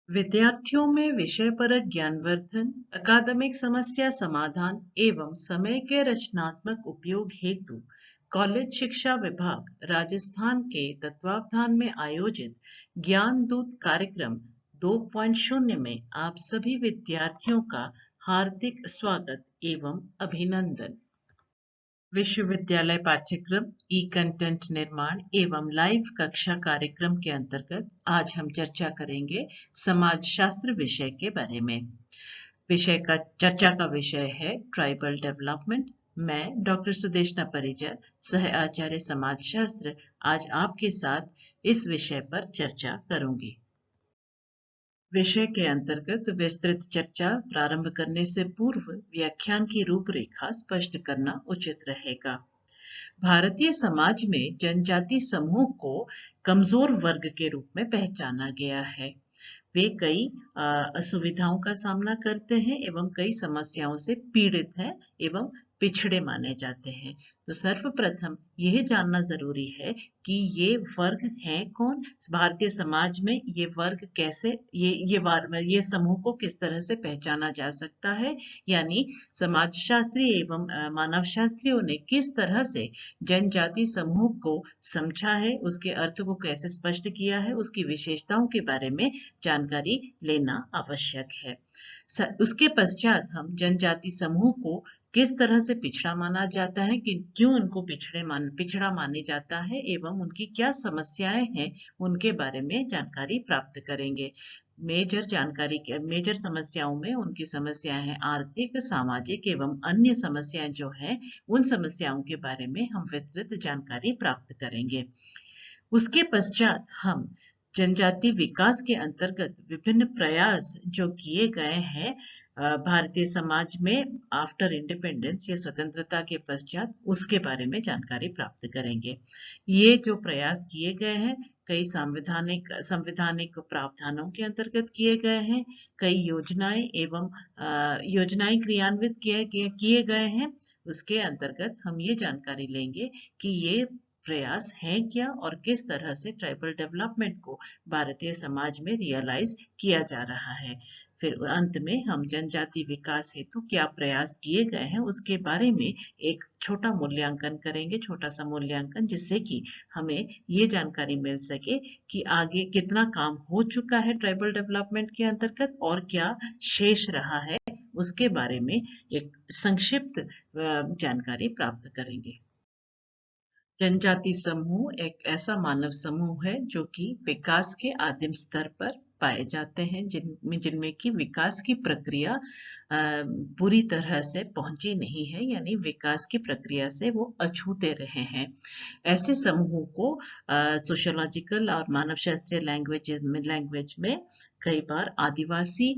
विद्यार्थियों में विषयपरक ज्ञानवर्धन, अकादमिक समस्या समाधान एवं समय के रचनात्मक उपयोग हेतु कॉलेज शिक्षा विभाग राजस्थान के तत्वावधान में आयोजित ज्ञान दूत कार्यक्रम 2.0 में आप सभी विद्यार्थियों का हार्दिक स्वागत एवं अभिनंदन। विश्वविद्यालय पाठ्यक्रम ई कंटेंट निर्माण एवं लाइव कक्षा कार्यक्रम के अंतर्गत आज हम चर्चा करेंगे समाज शास्त्र विषय के बारे में। चर्चा का विषय है ट्राइबल डेवलपमेंट। मैं डॉक्टर सुदेशना परिजर, सह आचार्य समाज शास्त्र, आज आपके साथ इस विषय पर चर्चा करूंगी। विषय के अंतर्गत विस्तृत चर्चा प्रारंभ करने से पूर्व व्याख्यान की रूपरेखा स्पष्ट करना उचित रहेगा। भारतीय समाज में जनजाति समूह को कमजोर वर्ग के रूप में पहचाना गया है। वे कई असुविधाओं का सामना करते हैं एवं कई समस्याओं से पीड़ित हैं एवं पिछड़े माने जाते हैं। तो सर्वप्रथम यह जानना जरूरी है कि ये वर्ग हैं कौन, भारतीय समाज में ये वर्ग कैसे, ये समूह को किस तरह से पहचाना जा सकता है, यानी समाजशास्त्री एवं मानव शास्त्रियों ने किस तरह से जनजाति समूह को समझा है, उसके अर्थ को कैसे स्पष्ट किया है, उसकी विशेषताओं के बारे में जानकारी लेना आवश्यक है। उसके पश्चात हम जनजाति समूह को किस तरह से पिछड़ा माना जाता है, कि क्यों उनको पिछड़ा माने जाता है एवं उनकी क्या समस्याएं हैं, उनके बारे में जानकारी प्राप्त करेंगे। मेजर समस्याओं में उनकी समस्याएं हैं आर्थिक, सामाजिक एवं अन्य समस्याएं जो हैं, उन समस्याओं के बारे में हम विस्तृत जानकारी प्राप्त करेंगे। उसके पश्चात हम जनजाति विकास के अंतर्गत विभिन्न प्रयास जो किए गए हैं भारतीय समाज में आफ्टर इंडिपेंडेंस या स्वतंत्रता के पश्चात, उसके बारे में जानकारी प्राप्त करेंगे। ये जो प्रयास किए गए हैं कई संवैधानिक प्रावधानों के अंतर्गत किए गए हैं, कई योजनाएं क्रियान्वित किए गए हैं। उसके अंतर्गत हम ये जानकारी लेंगे कि ये प्रयास है क्या और किस तरह से ट्राइबल डेवलपमेंट को भारतीय समाज में रियलाइज किया जा रहा है। फिर अंत में हम जनजाति विकास हेतु क्या प्रयास किए गए हैं उसके बारे में एक छोटा सा मूल्यांकन, जिससे कि हमें ये जानकारी मिल सके कि आगे कितना काम हो चुका है ट्राइबल डेवलपमेंट के अंतर्गत और क्या शेष रहा है, उसके बारे में एक संक्षिप्त जानकारी प्राप्त करेंगे। जनजाति समूह एक ऐसा मानव समूह है जो कि विकास के आदिम स्तर पर पाए जाते हैं, जिनमें की विकास की प्रक्रिया पूरी तरह से पहुंची नहीं है, यानी विकास की प्रक्रिया से वो अछूते रहे हैं। ऐसे समूहों को सोशियोलॉजिकल और मानव शास्त्रीय लैंग्वेज में कई बार आदिवासी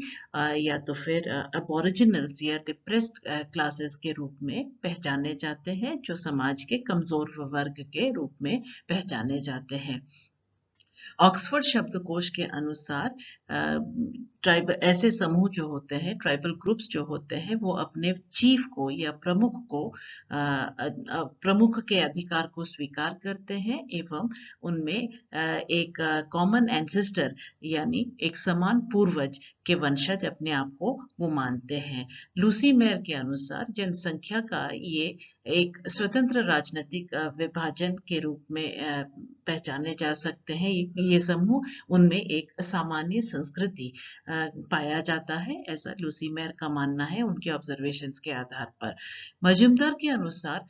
या तो फिर अबोरिजिनल्स या डिप्रेस्ड क्लासेस के रूप में पहचाने जाते हैं, जो समाज के कमजोर वर्ग के रूप में पहचाने जाते हैं। ऑक्सफोर्ड शब्दकोश के अनुसार ट्राइबल ऐसे समूह जो होते हैं, ट्राइबल ग्रुप्स जो होते हैं, वो अपने चीफ को या प्रमुख के अधिकार को स्वीकार करते हैं एवं उनमें एक कॉमन एंसेस्टर यानी एक समान पूर्वज के वंशज अपने आप को वो मानते हैं। लूसी मेयर के अनुसार जनसंख्या का ये एक स्वतंत्र राजनीतिक विभाजन के रूप में पहचाने जा सकते हैं। ये समूह उनमें एक सामान्य संस्कृति पाया जाता है, ऐसा लूसी मेयर का मानना है उनके ऑब्जर्वेशंस के आधार पर। मजूमदार के अनुसार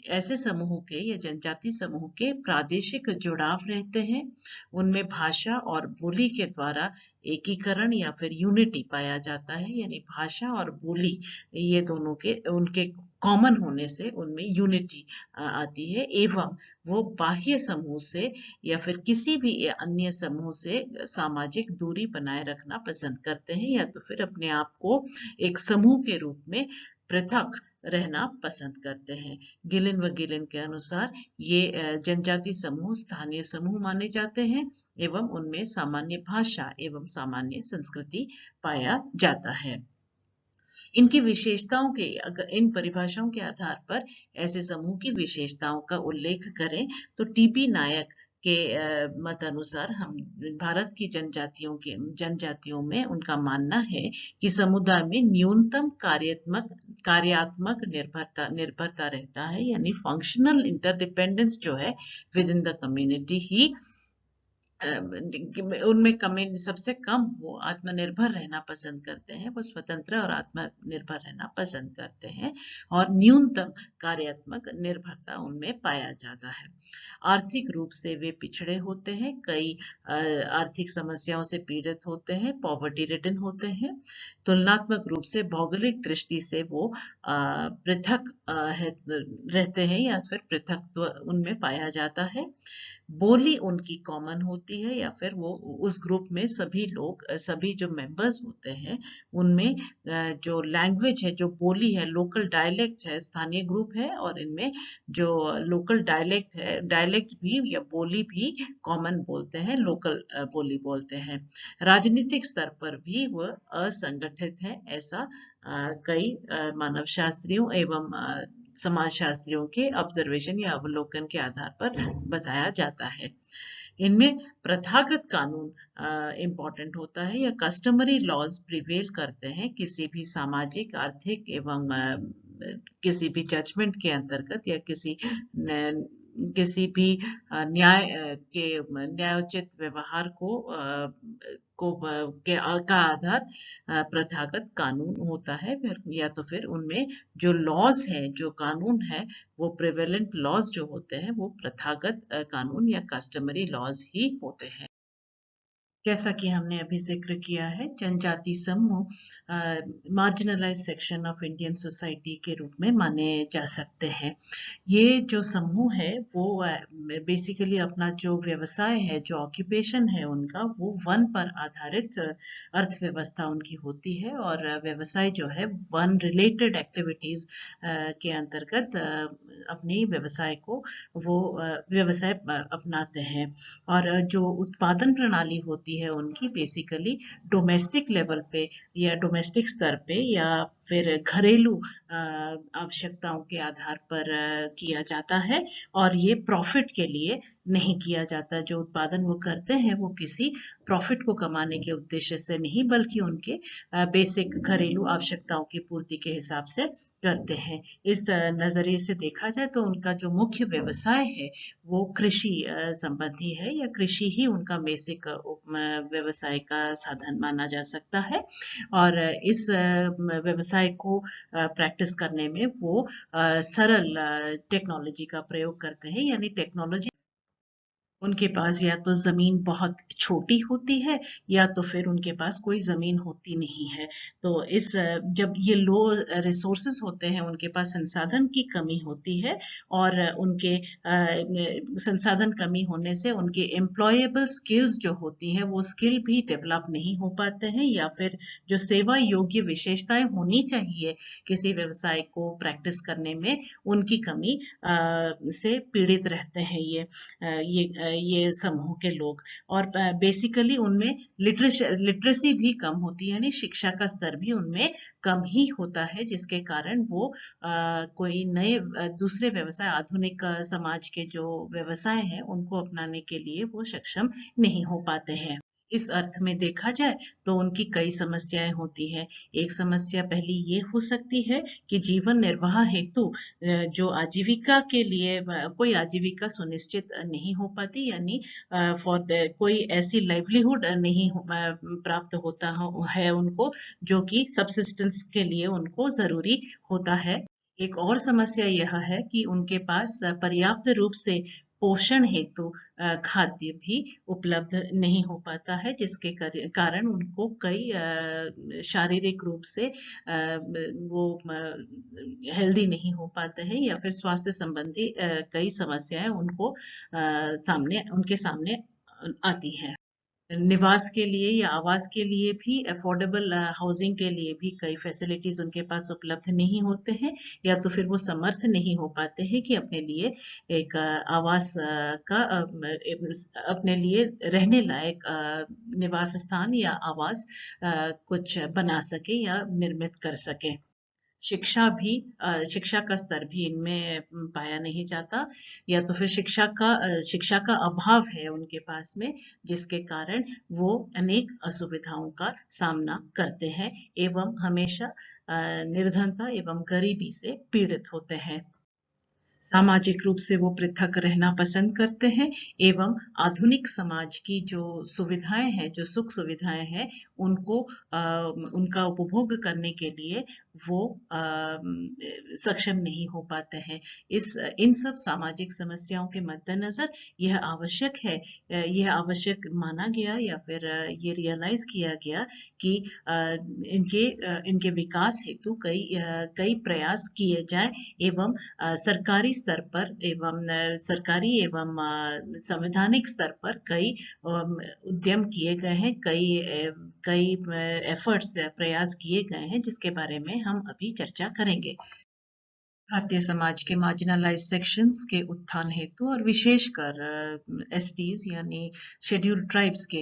ऐसे समूहों के या जनजाति समूह के प्रादेशिक जुड़ाव रहते हैं, उनमें भाषा और बोली के द्वारा एकीकरण या फिर यूनिटी पाया जाता है, यानी भाषा और बोली ये दोनों के उनके कॉमन होने से उनमें यूनिटी आती है एवं वो बाह्य समूह से या फिर किसी भी अन्य समूह से सामाजिक दूरी बनाए रखना पसंद करते हैं, या तो फिर अपने आप को एक समूह के रूप में पृथक रहना पसंद करते हैं। गिलिन के अनुसार ये जनजाति समूह स्थानीय समूह माने जाते हैं एवं उनमें सामान्य भाषा एवं सामान्य संस्कृति पाया जाता है। इनकी विशेषताओं के अगर इन परिभाषाओं के आधार पर ऐसे समूह की विशेषताओं का उल्लेख करें तो टीपी नायक के मत अनुसार हम भारत की जनजातियों में उनका मानना है कि समुदाय में न्यूनतम कार्यात्मक निर्भरता रहता है, यानी फंक्शनल इंटरडिपेंडेंस जो है विद इन द कम्युनिटी ही उनमें कमी सबसे कम वो आत्मनिर्भर रहना पसंद करते हैं, वो स्वतंत्र और आत्मनिर्भर रहना पसंद करते हैं, और न्यूनतम कार्यात्मक निर्भरता उनमें पाया जाता है। आर्थिक रूप से वे पिछड़े होते हैं, कई आर्थिक समस्याओं से पीड़ित होते हैं, पॉवर्टी रिडन होते हैं। तुलनात्मक रूप से भौगोलिक दृष्टि से वो पृथक रहते हैं, या फिर पृथकत्व उनमें पाया जाता है। बोली उनकी कॉमन होती है, या फिर वो उस ग्रुप में सभी जो मेंबर्स होते हैं उनमें जो लैंग्वेज है, जो बोली है, लोकल डायलेक्ट है, स्थानीय ग्रुप है, और इनमें जो लोकल डायलेक्ट है, डायलेक्ट भी या बोली भी कॉमन बोलते हैं, लोकल बोली बोलते हैं। राजनीतिक स्तर पर भी वह असंगठित है, ऐसा कई मानव शास्त्रियों एवं समाजशास्त्रियों के ऑब्जर्वेशन या अवलोकन के आधार पर बताया जाता है। इनमें प्रथागत कानून इम्पोर्टेंट होता है, या कस्टमरी लॉज प्रिवेल करते हैं किसी भी सामाजिक, आर्थिक एवं किसी भी जजमेंट के अंतर्गत, या किसी भी न्यायोचित व्यवहार का आधार प्रथागत कानून होता है। या तो फिर उनमें जो लॉज है, जो कानून है, वो प्रिवेलेंट लॉज जो होते हैं वो प्रथागत कानून या कस्टमरी लॉज ही होते हैं। जैसा कि हमने अभी जिक्र किया है, जनजाति समूह marginalise section of Indian society के रूप में माने जा सकते हैं। ये जो समूह है वो बेसिकली अपना जो व्यवसाय है, जो ऑक्यूपेशन है उनका, वो वन पर आधारित अर्थव्यवस्था उनकी होती है, और व्यवसाय जो है वन रिलेटेड एक्टिविटीज के अंतर्गत अपनी व्यवसाय अपनाते हैं। और जो उत्पादन प्रणाली होती है उनकी बेसिकली डोमेस्टिक लेवल पे या डोमेस्टिक स्तर पे या फिर घरेलू आवश्यकताओं के आधार पर किया जाता है, और ये प्रॉफिट के लिए नहीं किया जाता। जो उत्पादन वो करते हैं वो किसी प्रॉफिट को कमाने के उद्देश्य से नहीं, बल्कि उनके बेसिक घरेलू आवश्यकताओं की पूर्ति के हिसाब से करते हैं। इस नजरिए से देखा जाए तो उनका जो मुख्य व्यवसाय है वो कृषि संबंधी है, या कृषि ही उनका बेसिक व्यवसाय का साधन माना जा सकता है। और इस व्यवसाय को प्रैक्टिस करने में वो सरल टेक्नोलॉजी का प्रयोग करते हैं, यानी टेक्नोलॉजी उनके पास या तो जमीन बहुत छोटी होती है, या तो फिर उनके पास कोई जमीन होती नहीं है। तो जब ये लो रिसोर्सेस होते हैं, उनके पास संसाधन की कमी होती है, और उनके संसाधन कमी होने से उनके एम्प्लॉयबल स्किल्स जो होती हैं वो स्किल भी डेवलप नहीं हो पाते हैं, या फिर जो सेवा योग्य विशेषताएं होनी चाहिए किसी व्यवसाय को प्रैक्टिस करने में, उनकी कमी से पीड़ित रहते हैं ये समूह के लोग। और बेसिकली उनमें लिटरेसी भी कम होती है, यानी शिक्षा का स्तर भी उनमें कम ही होता है, जिसके कारण वो कोई नए दूसरे व्यवसाय, आधुनिक समाज के जो व्यवसाय हैं उनको अपनाने के लिए वो सक्षम नहीं हो पाते हैं। इस अर्थ में देखा जाए तो उनकी कई समस्याएं होती हैं। एक समस्या पहली ये हो सकती है कि जीवन निर्वाह हेतु जो आजीविका के लिए कोई आजीविका सुनिश्चित नहीं हो पाती, यानी कोई ऐसी लाइवलीहुड नहीं प्राप्त होता है उनको, जो कि सबसिस्टेंस के लिए उनको जरूरी होता है। एक और समस्या यह है कि उनके पास पर्याप्त रूप से पोषण हेतु खाद्य भी उपलब्ध नहीं हो पाता है, जिसके कारण उनको कई शारीरिक रूप से वो हेल्दी नहीं हो पाते हैं, या फिर स्वास्थ्य संबंधी कई समस्याएं उनके सामने आती हैं। निवास के लिए या आवास के लिए भी, अफोर्डेबल हाउसिंग के लिए भी कई फैसिलिटीज उनके पास उपलब्ध नहीं होते हैं, या तो फिर वो समर्थ नहीं हो पाते हैं कि अपने लिए एक आवास अपने लिए रहने लायक निवास स्थान या आवास कुछ बना सके या निर्मित कर सके। शिक्षा का स्तर भी इनमें पाया नहीं जाता, या तो फिर शिक्षा का अभाव है उनके पास में, जिसके कारण वो अनेक असुविधाओं का सामना करते हैं एवं हमेशा निर्धनता एवं गरीबी से पीड़ित होते हैं। सामाजिक रूप से वो पृथक रहना पसंद करते हैं एवं आधुनिक समाज की जो सुविधाएं हैं, जो सुख सुविधाएं हैं, उनको उनका उपभोग करने के लिए वो सक्षम नहीं हो पाते हैं। इन सब सामाजिक समस्याओं के मद्देनजर यह आवश्यक माना गया, या फिर ये रियलाइज किया गया कि इनके विकास हेतु कई प्रयास किए जाएं एवं सरकारी एवं संवैधानिक स्तर पर कई उद्यम किए गए हैं, कई एफर्ट्स प्रयास किए गए हैं, जिसके बारे में हम अभी चर्चा करेंगे। भारतीय समाज के मार्जिनलाइज सेक्शंस के उत्थान हेतु और विशेषकर एसटीज यानी शेड्यूल्ड ट्राइब्स के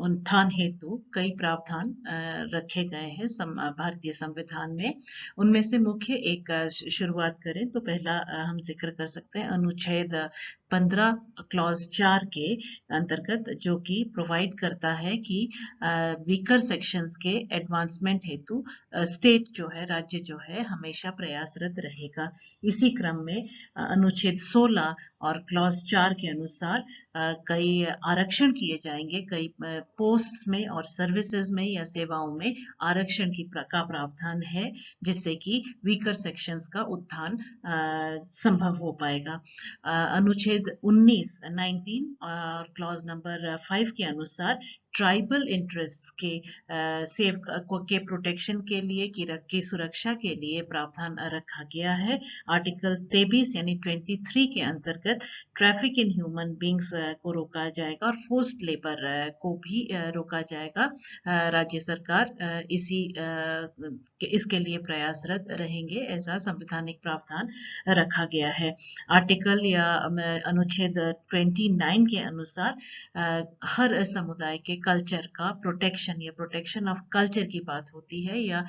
उत्थान हेतु कई प्रावधान रखे गए हैं भारतीय संविधान में। उनमें से मुख्य एक शुरुआत करें तो पहला हम जिक्र कर सकते हैं अनुच्छेद 15 क्लॉज 4 के अंतर्गत, जो कि प्रोवाइड करता है कि वीकर सेक्शंस के एडवांसमेंट हेतु स्टेट जो है, राज्य जो है, हमेशा प्रयासरत रहेगा। इसी क्रम में अनुच्छेद 16 और क्लॉज 4 के अनुसार कई आरक्षण किए जाएंगे, कई पोस्ट में और सर्विसेज में या सेवाओं में आरक्षण का प्रावधान है, जिससे कि वीकर सेक्शंस का उत्थान संभव हो पाएगा। अनुच्छेद 19 और क्लॉज नंबर 5 के अनुसार ट्राइबल इंटरेस्ट के प्रोटेक्शन के लिए की सुरक्षा के लिए प्रावधान रखा गया है। आर्टिकल 23 यानी 23 के अंतर्गत ट्रैफिक इन ह्यूमन बींग्स को रोका जाएगा और फोर्स्ड लेबर को भी रोका जाएगा। राज्य सरकार इसके लिए प्रयासरत रहेंगे, ऐसा संवैधानिक प्रावधान रखा गया है। आर्टिकल या अनुच्छेद 29 के अनुसार हर समुदाय के कल्चर का प्रोटेक्शन या प्रोटेक्शन ऑफ कल्चर की बात होती है, या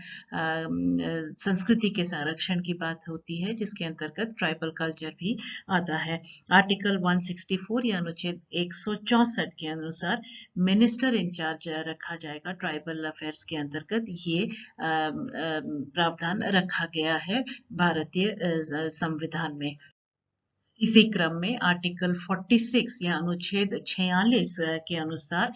संस्कृति के संरक्षण की बात होती है, जिसके अंतर्गत ट्राइबल कल्चर भी आता है। आर्टिकल 164 या अनुच्छेद 164 के अनुसार मिनिस्टर इंचार्ज रखा जाएगा ट्राइबल अफेयर्स के अंतर्गत। ये प्रावधान रखा गया है भारतीय संविधान में। इसी क्रम में आर्टिकल 46 या अनुच्छेद 46 के अनुसार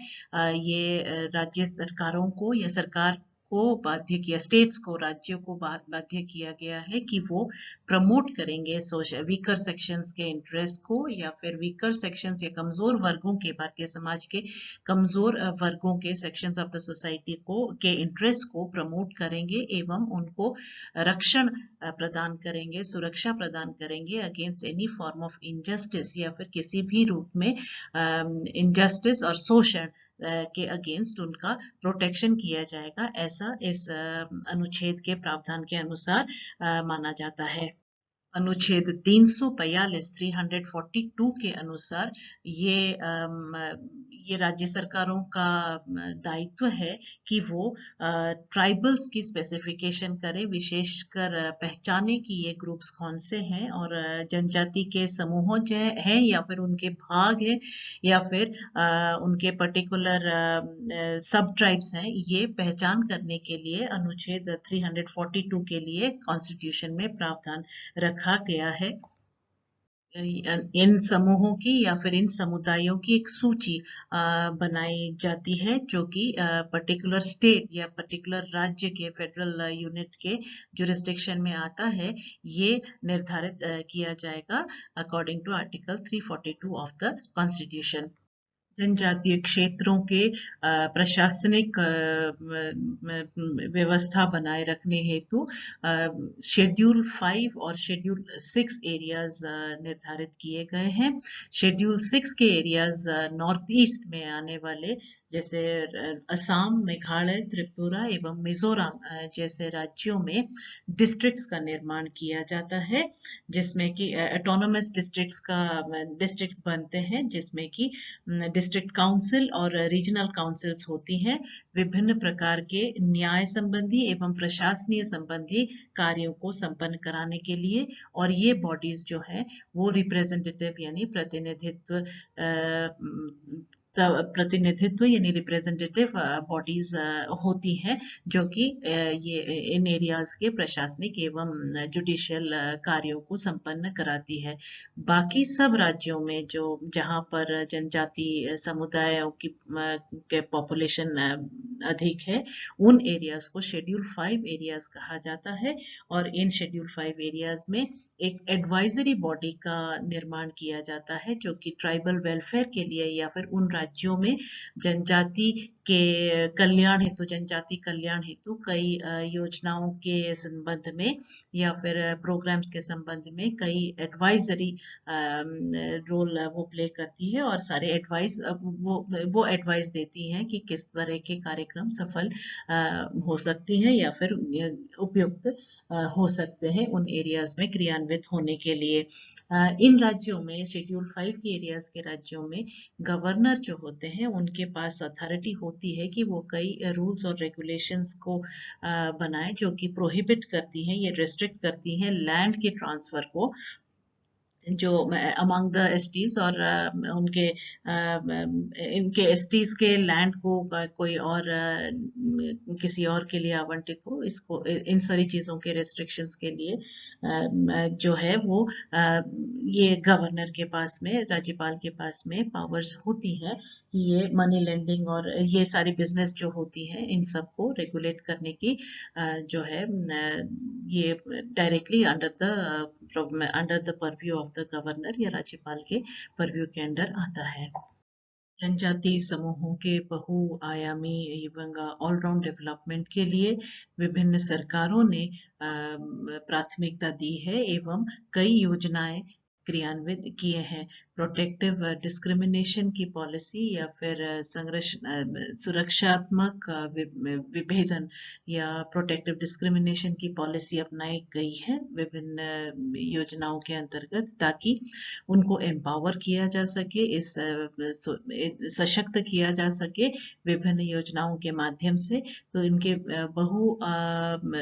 ये राज्य सरकारों को या सरकार को बाध्य किया, स्टेट्स को, राज्यों को बाध्य किया गया है कि वो प्रमोट करेंगे वीकर सेक्शंस के इंटरेस्ट को, या फिर वीकर सेक्शंस या कमजोर वर्गों के, भारतीय समाज के कमजोर वर्गों के सेक्शंस ऑफ द सोसाइटी के इंटरेस्ट को प्रमोट करेंगे एवं उनको रक्षण प्रदान करेंगे, सुरक्षा प्रदान करेंगे against any form of injustice, या फिर किसी भी रूप में इनजस्टिस और शोषण के अगेंस्ट उनका प्रोटेक्शन किया जाएगा, ऐसा इस अनुच्छेद के प्रावधान के अनुसार माना जाता है। अनुच्छेद 342 342 के अनुसार ये राज्य सरकारों का दायित्व है कि वो ट्राइबल्स की स्पेसिफिकेशन करें, विशेषकर पहचाने कि ये ग्रुप्स कौन से हैं और जनजाति के समूहों हैं या फिर उनके भाग हैं या फिर उनके पर्टिकुलर सब ट्राइब्स हैं। ये पहचान करने के लिए अनुच्छेद 342 के लिए कॉन्स्टिट्यूशन में प्रावधान रखा गया है। इन समूहों की या फिर इन समुदायों की एक सूची बनाई जाती है, जो कि पर्टिकुलर स्टेट या पर्टिकुलर राज्य के फेडरल यूनिट के जुरिस्डिक्शन में आता है। ये निर्धारित किया जाएगा according to article 342 of the constitution. जनजातीय क्षेत्रों के प्रशासनिक व्यवस्था बनाए रखने हेतु शेड्यूल 5 और शेड्यूल 6 एरियाज निर्धारित किए गए हैं। शेड्यूल 6 के एरियाज नॉर्थ ईस्ट में आने वाले जैसे असम, मेघालय, त्रिपुरा एवं मिजोरम जैसे राज्यों में डिस्ट्रिक्ट्स का निर्माण किया जाता है, जिसमें कि ऑटोनोमस डिस्ट्रिक्ट्स बनते हैं, जिसमें कि डिस्ट्रिक्ट काउंसिल और रीजनल काउंसिल्स होती हैं, विभिन्न प्रकार के न्याय संबंधी एवं प्रशासनीय संबंधी कार्यों को संपन्न कराने के लिए। और ये बॉडीज जो है वो रिप्रेजेंटेटिव यानी प्रतिनिधित्व यानी रिप्रेजेंटेटिव बॉडीज होती हैं, जो कि ये इन एरियाज के प्रशासनिक एवं जुडिशियल कार्यों को संपन्न कराती है। बाकी सब राज्यों में जो जहां पर जनजाति समुदायों की के पॉपुलेशन अधिक है, उन एरियाज को शेड्यूल 5 एरियाज कहा जाता है। और इन शेड्यूल 5 एरियाज में एक एडवाइजरी बॉडी का निर्माण किया जाता है, जो कि ट्राइबल वेलफेयर के लिए या फिर उन राज्यों में जनजाति जनजाति कल्याण हेतु कई योजनाओं के संबंध में या फिर प्रोग्राम्स के संबंध में कई एडवाइजरी रोल वो प्ले करती है, और सारे एडवाइस वो एडवाइस देती हैं कि किस तरह के कार्यक्रम सफल हो सकती हैं या फिर उपयुक्त हो सकते हैं उन एरियाज में क्रियान्वित होने के लिए। इन राज्यों में शेड्यूल 5 के एरियाज के राज्यों में गवर्नर जो होते हैं उनके पास अथॉरिटी होती है कि वो कई रूल्स और रेगुलेशंस को बनाएं, जो कि प्रोहिबिट करती हैं, ये रेस्ट्रिक्ट करती हैं लैंड के ट्रांसफर को, जो अमंग द एसटीज और इनके एसटीज के लैंड को कोई और किसी और के लिए आवंटित हो, इसको इन सारी चीजों के रेस्ट्रिक्शंस के लिए जो है वो ये गवर्नर के पास में, राज्यपाल के पास में पावर्स होती है कि ये मनी लेंडिंग और ये सारी बिजनेस जो होती है इन सब को रेगुलेट करने की जो है ये directly under the purview of the governor या राज्यपाल के परव्यू के अंडर आता है। जनजाति समूहों के बहुआयामी एवं ऑलराउंड डेवलपमेंट के लिए विभिन्न सरकारों ने प्राथमिकता दी है एवं कई योजनाएं क्रियान्वित किए हैं। प्रोटेक्टिव डिस्क्रिमिनेशन की पॉलिसी या फिर सुरक्षात्मक विभेदन या प्रोटेक्टिव डिस्क्रिमिनेशन की पॉलिसी अपनाई गई है विभिन्न योजनाओं के अंतर्गत, ताकि उनको एम्पावर किया जा सके, इस सशक्त किया जा सके विभिन्न योजनाओं के माध्यम से। तो इनके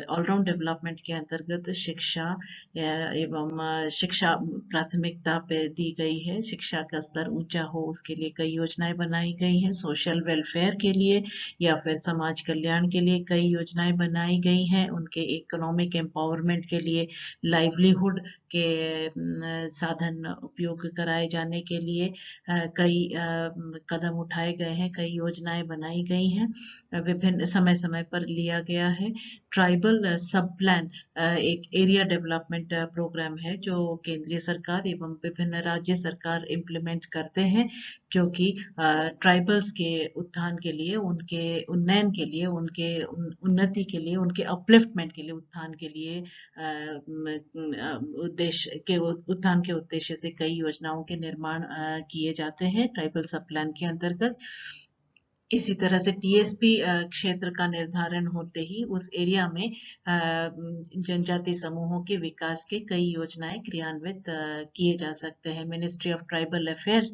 ऑलराउंड डेवलपमेंट के अंतर्गत शिक्षा एवं शिक्षा प्राथमिकता पे दी गई है, शिक्षा का स्तर ऊंचा हो उसके लिए कई योजनाएं बनाई गई हैं। सोशल वेलफेयर के लिए या फिर समाज कल्याण के लिए कई योजनाएं बनाई गई हैं। उनके इकोनॉमिक एम्पावरमेंट के लिए लाइवलीहुड के साधन उपयोग कराए जाने के लिए कई कदम उठाए गए हैं, कई योजनाएं बनाई गई हैं, विभिन्न समय समय पर लिया गया है। ट्राइबल सब प्लान एक एरिया डेवलपमेंट प्रोग्राम है जो केंद्रीय सरकार एवं विभिन्न राज्य सरकार इम्प्लीमेंट करते हैं, जो कि ट्राइबल्स के उत्थान के लिए, उनके उन्नयन के लिए, उनके उन्नति के लिए, उनके अपलिफ्टमेंट के लिए, उत्थान के लिए उत्थान के उद्देश्य से कई योजनाओं के निर्माण किए जाते हैं ट्राइबल सब प्लान के अंतर्गत। इसी तरह से टीएसपी क्षेत्र का निर्धारण होते ही उस एरिया में जनजाति समूहों के विकास के कई योजनाएं क्रियान्वित किए जा सकते हैं। मिनिस्ट्री ऑफ ट्राइबल अफेयर्स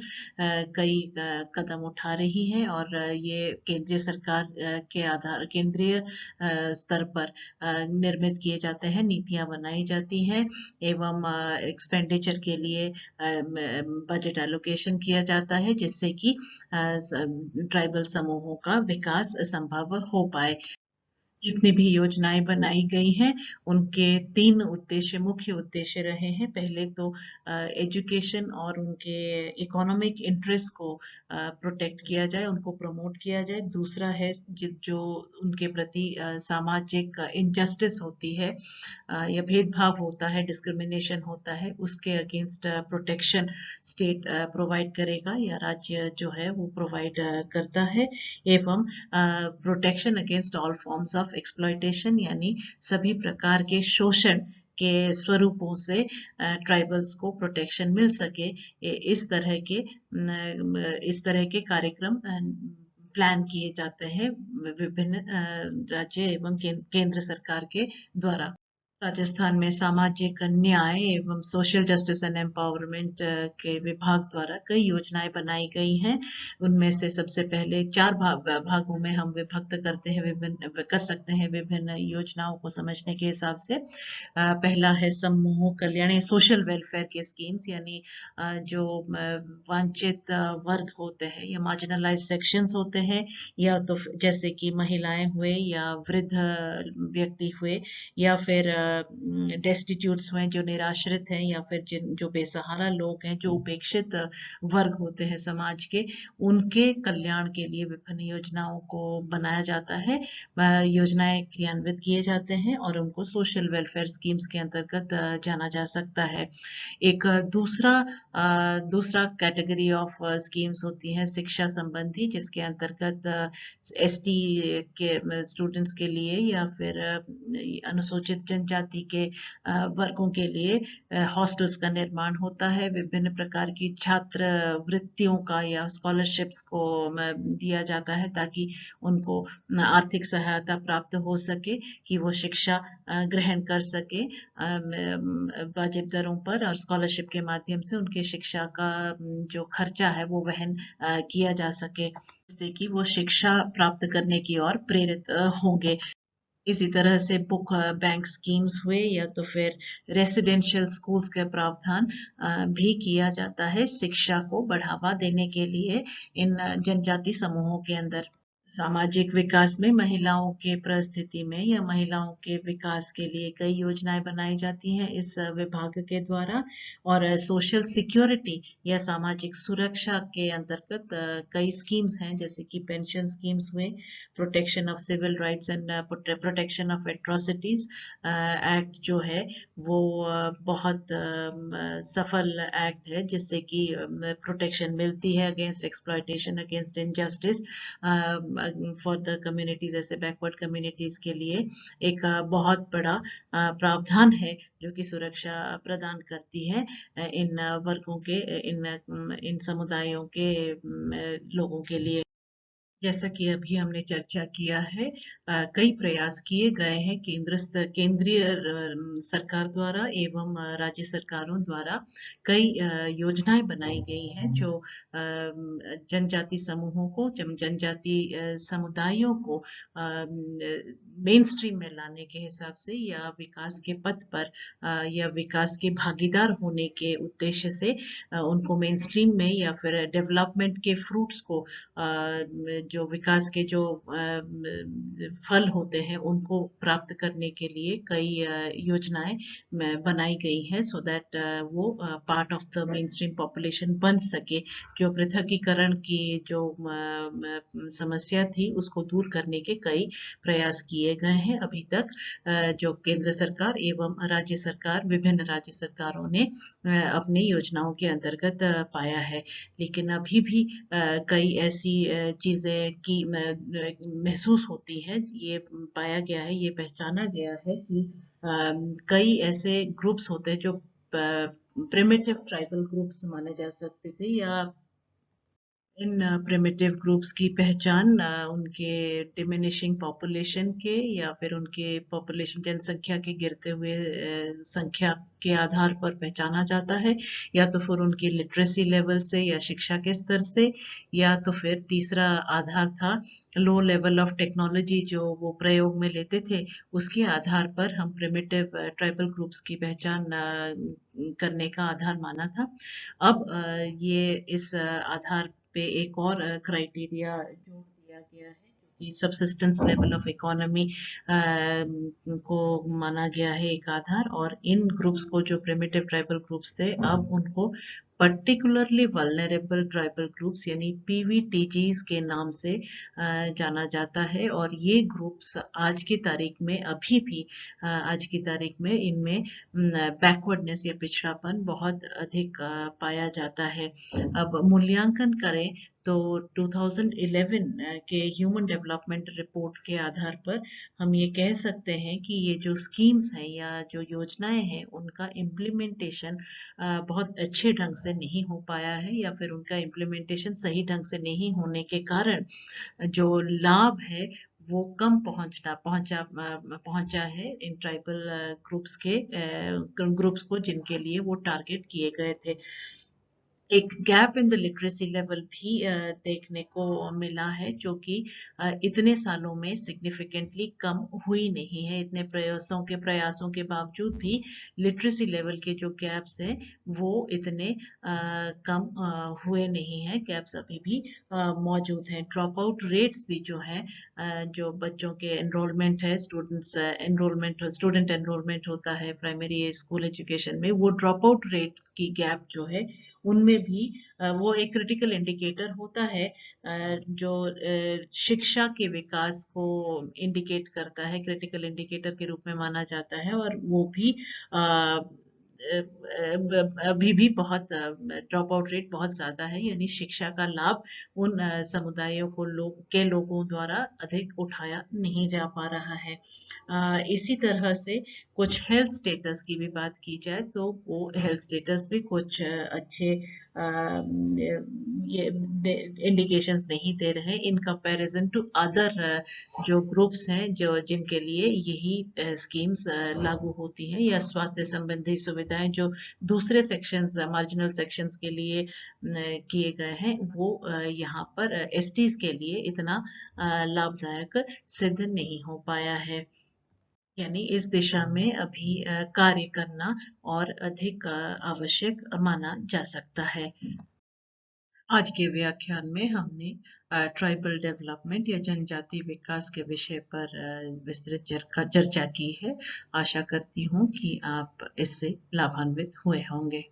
कई कदम उठा रही है और ये केंद्रीय सरकार के आधार केंद्रीय स्तर पर निर्मित किए जाते हैं, नीतियां बनाई जाती हैं एवं एक्सपेंडिचर के लिए बजट एलोकेशन किया जाता है, जिससे कि ट्राइबल समूहों का विकास संभव हो पाए। जितनी भी योजनाएं बनाई गई हैं उनके 3 उद्देश्य, मुख्य उद्देश्य रहे हैं। पहले तो एजुकेशन और उनके इकोनॉमिक इंटरेस्ट को प्रोटेक्ट किया जाए, उनको प्रमोट किया जाए। दूसरा है जो उनके प्रति सामाजिक इनजस्टिस होती है या भेदभाव होता है, डिस्क्रिमिनेशन होता है, उसके अगेंस्ट प्रोटेक्शन स्टेट प्रोवाइड करेगा या राज्य जो है वो प्रोवाइड करता है। एवं protection against all forms of exploitation, यानी सभी प्रकार के शोषण के स्वरूपों से ट्राइबल्स को प्रोटेक्शन मिल सके, इस तरह के कार्यक्रम प्लान किए जाते हैं विभिन्न राज्य एवं केंद्र सरकार के द्वारा। राजस्थान में सामाजिक न्याय एवं सोशल जस्टिस एंड एम्पावरमेंट के विभाग द्वारा कई योजनाएं बनाई गई हैं। उनमें से सबसे पहले 4 भागों में हम विभक्त करते हैं, विभिन्न कर सकते हैं विभिन्न योजनाओं को समझने के हिसाब से। पहला है समूह कल्याण या सोशल वेलफेयर के स्कीम्स, यानी जो वांछित वर्ग होते हैं या मार्जिनलाइज सेक्शंस होते हैं, या तो जैसे कि महिलाएं हुए या वृद्ध व्यक्ति हुए, या फिर डेस्टिट्यूट्स हुए जो निराश्रित हैं, या फिर जो बेसहारा लोग हैं, जो उपेक्षित वर्ग होते हैं समाज के, उनके कल्याण के लिए विभिन्न योजनाओं को बनाया जाता है। योजनाएं क्रियान्वित किए जाते हैं और उनको सोशल वेलफेयर स्कीम्स के अंतर्गत जाना जा सकता है। एक दूसरा कैटेगरी ऑफ स्कीम्स होती हैं शिक्षा संबंधी, जिसके अंतर्गत एसटी के स्टूडेंट्स के लिए या फिर अनुसूचित जनजाति के वर्गों के लिए हॉस्टल्स का निर्माण होता है। विभिन्न प्रकार की छात्र वृत्तियों का या स्कॉलरशिप्स को दिया जाता है ताकि उनको आर्थिक सहायता प्राप्त हो सके कि वो शिक्षा ग्रहण कर सके वाजिब दरों पर, और स्कॉलरशिप के माध्यम से उनके शिक्षा का जो खर्चा है वो वहन किया जा सके, जिससे कि वो शिक्षा प्राप्त करने की ओर प्रेरित होंगे। इसी तरह से बुक बैंक स्कीम्स हुए या तो फिर रेसिडेंशियल स्कूल्स का प्रावधान भी किया जाता है शिक्षा को बढ़ावा देने के लिए इन जनजाति समूहों के अंदर। सामाजिक विकास में महिलाओं के परिस्थिति में या महिलाओं के विकास के लिए कई योजनाएं बनाई जाती हैं इस विभाग के द्वारा। और सोशल सिक्योरिटी या सामाजिक सुरक्षा के अंतर्गत कई स्कीम्स हैं, जैसे कि पेंशन स्कीम्स हुए, protection of civil rights and protection of atrocities act जो है वो बहुत सफल एक्ट है, जिससे कि प्रोटेक्शन मिलती है against exploitation, against injustice for the communities, ऐसे बैकवर्ड कम्युनिटीज के लिए एक बहुत बड़ा प्रावधान है जो कि सुरक्षा प्रदान करती है इन वर्गों के, इन समुदायों के लोगों के लिए। जैसा कि अभी हमने चर्चा किया है, कई प्रयास किए गए हैं केंद्रीय सरकार द्वारा एवं राज्य सरकारों द्वारा कई योजनाएं बनाई गई हैं जो जनजाति समूहों को, जनजाति समुदायों को मेन स्ट्रीम में लाने के हिसाब से या विकास के पथ पर या विकास के भागीदार होने के उद्देश्य से उनको मेन स्ट्रीम में या फिर डेवलपमेंट के फ्रूट्स को, जो विकास के जो फल होते हैं उनको प्राप्त करने के लिए कई योजनाएं बनाई गई है, सो दैट वो part of the main stream population बन सके। जो पृथकीकरण की जो समस्या थी उसको दूर करने के कई प्रयास किए गए हैं अभी तक, जो केंद्र सरकार एवं राज्य सरकार, विभिन्न राज्य सरकारों ने अपनी योजनाओं के अंतर्गत पाया है। लेकिन अभी भी कई ऐसी चीजें की महसूस होती है, ये पाया गया है, ये पहचाना गया है कि कई ऐसे ग्रुप्स होते हैं जो प्रिमिटिव ट्राइबल ग्रुप्स माने जा सकते थे, या इन प्रिमिटिव ग्रुप्स की पहचान उनके डिमिनिशिंग पॉपुलेशन के या फिर उनके पॉपुलेशन जनसंख्या के गिरते हुए संख्या के आधार पर पहचाना जाता है, या तो फिर उनकी लिटरेसी लेवल से या शिक्षा के स्तर से, या तो फिर तीसरा आधार था लो लेवल ऑफ टेक्नोलॉजी जो वो प्रयोग में लेते थे, उसके आधार पर हम प्रिमिटिव ट्राइबल ग्रुप्स की पहचान करने का आधार माना था। अब ये इस आधार पे एक और क्राइटेरिया जोड़ दिया गया है, कि सबसिस्टेंस लेवल ऑफ इकोनॉमी को माना गया है एक आधार, और इन ग्रुप्स को, जो प्रिमिटिव ट्राइबल ग्रुप्स थे, अब उनको पर्टिकुलरली वल्नरेबल ट्राइबल ग्रुप्स यानी पीवीटीजीज के नाम से जाना जाता है। और ये ग्रुप्स आज की तारीख में, अभी भी आज की तारीख में इनमें बैकवर्डनेस या पिछड़ापन बहुत अधिक पाया जाता है। अब मूल्यांकन करें तो 2011 के ह्यूमन डेवलपमेंट रिपोर्ट के आधार पर हम ये कह सकते हैं कि ये जो स्कीम्स हैं या जो योजनाएं हैं उनका इम्प्लीमेंटेशन बहुत अच्छे ढंग से से नहीं हो पाया है या फिर उनका इम्प्लीमेंटेशन सही ढंग से नहीं होने के कारण जो लाभ है वो कम पहुंचा है इन ट्राइबल ग्रुप्स को जिनके लिए वो टारगेट किए गए थे। एक gap in the literacy level भी देखने को मिला है जो कि इतने सालों में सिग्निफिकेंटली कम हुई नहीं है। इतने प्रयासों के बावजूद भी लिटरेसी लेवल के जो गैप्स हैं वो इतने कम हुए नहीं हैं। गैप्स अभी भी मौजूद हैं। ड्रॉप आउट रेट्स भी जो है जो बच्चों के एनरोलमेंट है स्टूडेंट एनरोलमेंट होता है प्राइमरी स्कूल एजुकेशन में, वो ड्रॉप आउट रेट की गैप जो है उनमें भी वो एक क्रिटिकल इंडिकेटर होता है जो शिक्षा के विकास को इंडिकेट करता है, क्रिटिकल इंडिकेटर के रूप में माना जाता है। और वो भी अभी भी बहुत ड्रॉप आउट रेट बहुत ज्यादा है, यानी शिक्षा का लाभ उन समुदायों के लोगों द्वारा अधिक उठाया नहीं जा पा रहा है। इसी तरह से कुछ हेल्थ स्टेटस की भी बात की जाए तो वो हेल्थ स्टेटस भी कुछ अच्छे ये इंडिकेशंस नहीं दे रहे इन कंपैरिजन टू अदर जो ग्रुप्स हैं जो जिनके लिए यही स्कीम्स लागू होती हैं, या स्वास्थ्य संबंधी सुविधाएं जो दूसरे सेक्शंस मार्जिनल सेक्शंस के लिए किए गए हैं वो यहाँ पर एसटीज के लिए इतना लाभदायक सिद्ध नहीं हो पाया है। यानी इस दिशा में अभी कार्य करना और अधिक आवश्यक माना जा सकता है। आज के व्याख्यान में हमने ट्राइबल डेवलपमेंट या जनजाति विकास के विषय पर विस्तृत चर्चा की है। आशा करती हूँ कि आप इससे लाभान्वित हुए होंगे।